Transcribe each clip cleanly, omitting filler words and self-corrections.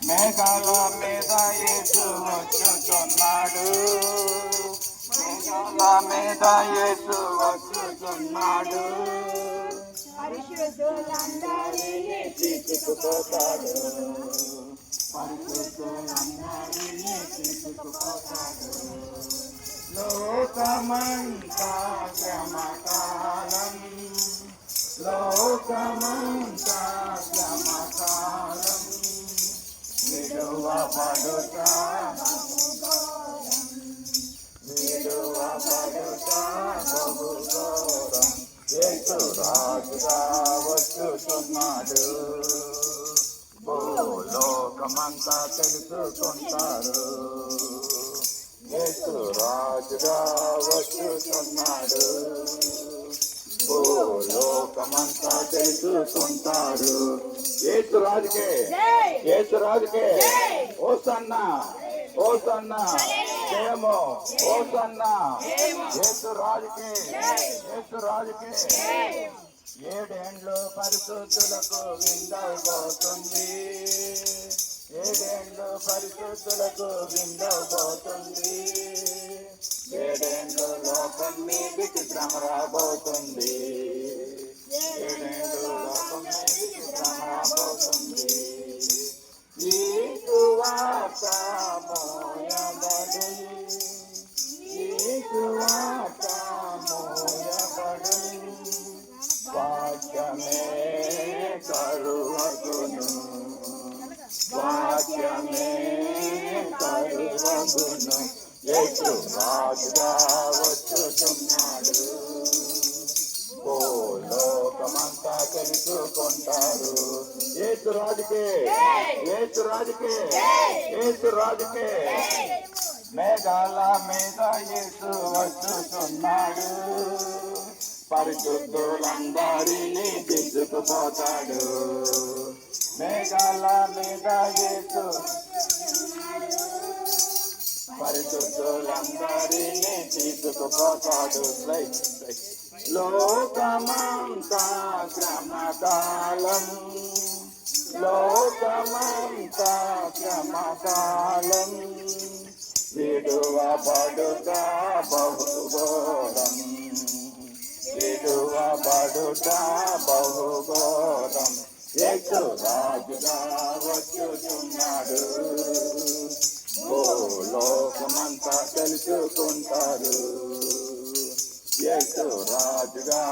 మేఘాల మీద యేసు వచ్చుచున్నాడు, మేఘాల మీద యేసు వచ్చుచున్నాడు. పరిశుద్ధులందరినీ తీసుకుపోతాడు, పరిశుద్ధులందరినీ తీసుకుపోతాడు. లోకమంతా శ్రమకాలం, లోకమంతా శ్రమకాలం, విడువబడుట విడువబడుట బహు ఘోరం. యేసు రాజుగా వచ్చుచున్నాడు, భూలోకమంతా తెలుసుకుంటారు. యేసు రాజుగా వచ్చుచున్నాడు, భూలోకమంతా తెలుసుకుంటారు. యేసు రాజుకే, యేసు రాజుకే హోసన్నా, హోసన్నా జయము, హోసన్నా యేసు రాజుకే, యేసు రాజుకే. 7 ఏండ్లు పరిశుద్ధులకు విందవబోతుంది, 7 ఏండ్లు పరిశుద్ధులకు విందవబోతుంది. 7 ఏండ్లు లోకం మీదికి శ్రమ రాబోతుంది, 7 ఏండ్లు లోకం మీదికి శ్రమ రాబోతుంది. ఈ సువార్త మోయబడు, ఈ సువార్త మోయబడు, వాక్యమే కరువగును, వాక్యమే కరువగును. యేసు రాజుగా వచ్చుచున్నాడు, భూలోకమంతా తెలుసుకుంటారు. యేసు రాజుకే, యేసు రాజుకే, యేసు రాజుకే. మేఘాల మీద యేసు వచ్చుచున్నాడు, పరిశుద్ధులందరినీ తీసుకుపోతాడు. మేఘాల మీద యేసు పరిశుద్ధులందరినీ తీసుకుపోతాడు. లోకమంతా శ్రమకాలం, లోకమంతా శ్రమకాలం, విడువబడుట బహు ఘోరం, విడువబడుట బహు ఘోరం. యేసు రాజుగా వచ్చుచున్నాడు, భూలోకమంతా తెలుసుకుంటారు. యేసు రాజుగా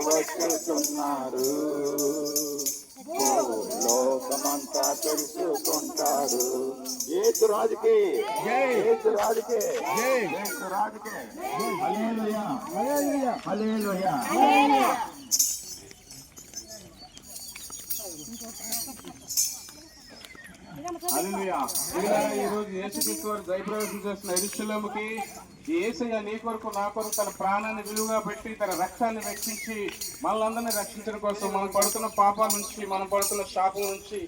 వచ్చుచున్నారు, భూలోకమంతా తెలుసుకుంటారు. యేసు రాజుకే, యేసు రాజుకే, యేసు రాజుకే. హల్లెలూయా, హల్లెలూయా, హల్లెలూయా. హల్లెలూయా. ఈ రోజు యేసుక్రీస్తు వారు జయప్రవేశం చేస్తున్న యెరూషలేముకి యేసయ్య నీ కొరకు నా కొరకు తన ప్రాణాన్ని విలువగా పెట్టి తన రక్తాన్ని వెచ్చించి మనల్ని రక్షించడం కోసం, మనం పడుతున్న పాపాల నుంచి, మనం పడుతున్న శాపం నుంచి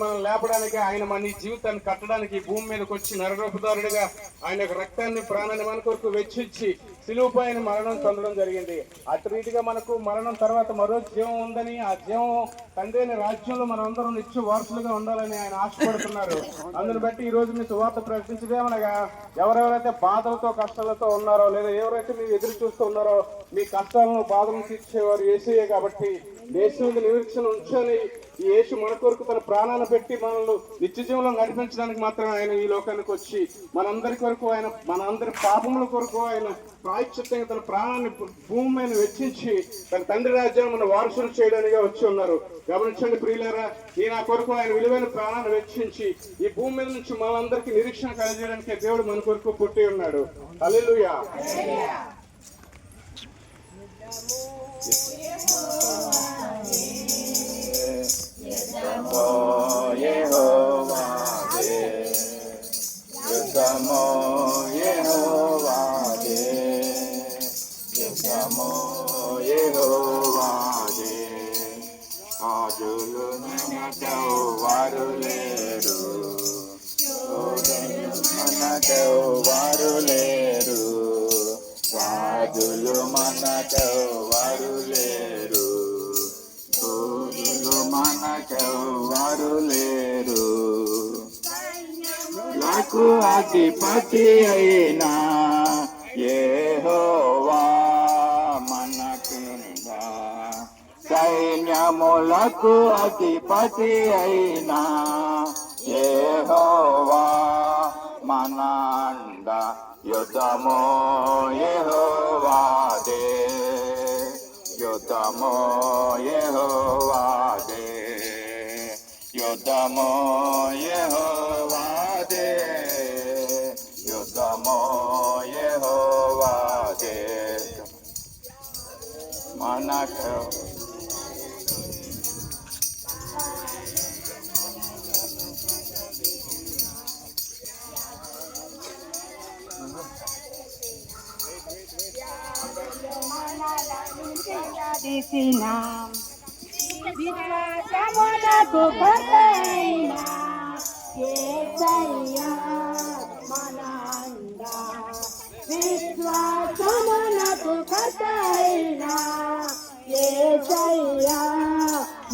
మనం లేపడానికి, ఆయన మన జీవితాన్ని కట్టడానికి భూమి మీదకి వచ్చి నరరూపధారుడిగా ఆయన యొక్క రక్తాన్ని ప్రాణాన్ని మన కొరకు వెచ్చించి సిలువపై ఆయన మరణం పొందడం జరిగింది. అటు రీతిగా మనకు మరణం తర్వాత మరో జీవం ఉందని, ఆ జీవం తండ్రి అయిన రాజ్యంలో మనం అందరం నిత్య వారసులుగా ఉండాలని ఆయన ఆశపడుతున్నారు. అందుని బట్టి ఈ రోజు మీ సువార్త ప్రకటించడమనగా ఎవరెవరైతే బాధలతో కష్టాలతో ఉన్నారో, లేదా ఎవరైతే మీరు ఎదురు చూస్తూ ఉన్నారో, మీ కష్టాలను బాధలను తీర్చేవారు యేసయ్యే. కాబట్టి యేసు మీద నిరీక్షణ ఉంచుకొని ఈ యేసు మన కొరకు తన ప్రాణాన్ని పెట్టి మనల్ని నిత్య జీవంలో నడిపించడానికి మాత్రమే ఆయన ఈ లోకానికి వచ్చి మనందరి కొరకు, ఆయన మనందరి పాపముల కొరకు ఆయన ప్రాయశ్చిత్తంగా తన ప్రాణాన్ని భూమి మీద వెచ్చించి తన తండ్రి రాజ్యాన్ని మన వారసులు చేయడానికి వచ్చి ఉన్నారు. గమనించండి ప్రియులారా, ఈ నా కొరకు ఆయన విలువైన ప్రాణాన్ని వెచ్చించి ఈ భూమి మీద నుంచి మనందరికీ నిరీక్షణ కలిగేయడానికి దేవుడు మన కొరకు పుట్టి ఉన్నాడు. హల్లెలూయా. ఆజులు వారు లేరు, వారు లేరు, రాజులు మనకెవ్వరు లేరు, సూర్యులు మనకెవ్వరు లేరు. నాకు అధిపతి అయినా యెహోవా మనకిందా, సైన్యములకు అధిపతి అయినా యెహోవా మనంద. యుద్ధము యెహోవాదే, యుద్ధము యెహోవాదే, యుద్ధము యెహోవాదే, యుద్ధము యెహోవాదే. మనకు విశ్వాసమునకు కొరతైన యేసయ్యా మన అండ, విశ్వాసమునకు కొరతైన యేసయ్యా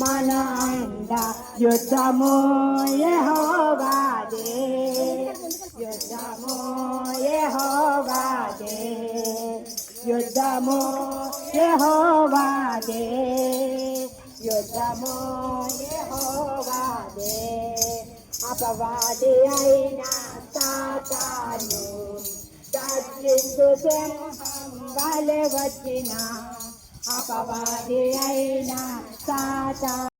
మన అండ. యుద్ధము యెహోవాదే, యుద్ధము యెహోవాదే, యుద్ధము యెహోవాదే, యుద్ధము యెహోవాదే. అపవాది అయిన సాతాను గర్జించు సింహం వలె వచ్చిన, అపవాది అయిన సాతాను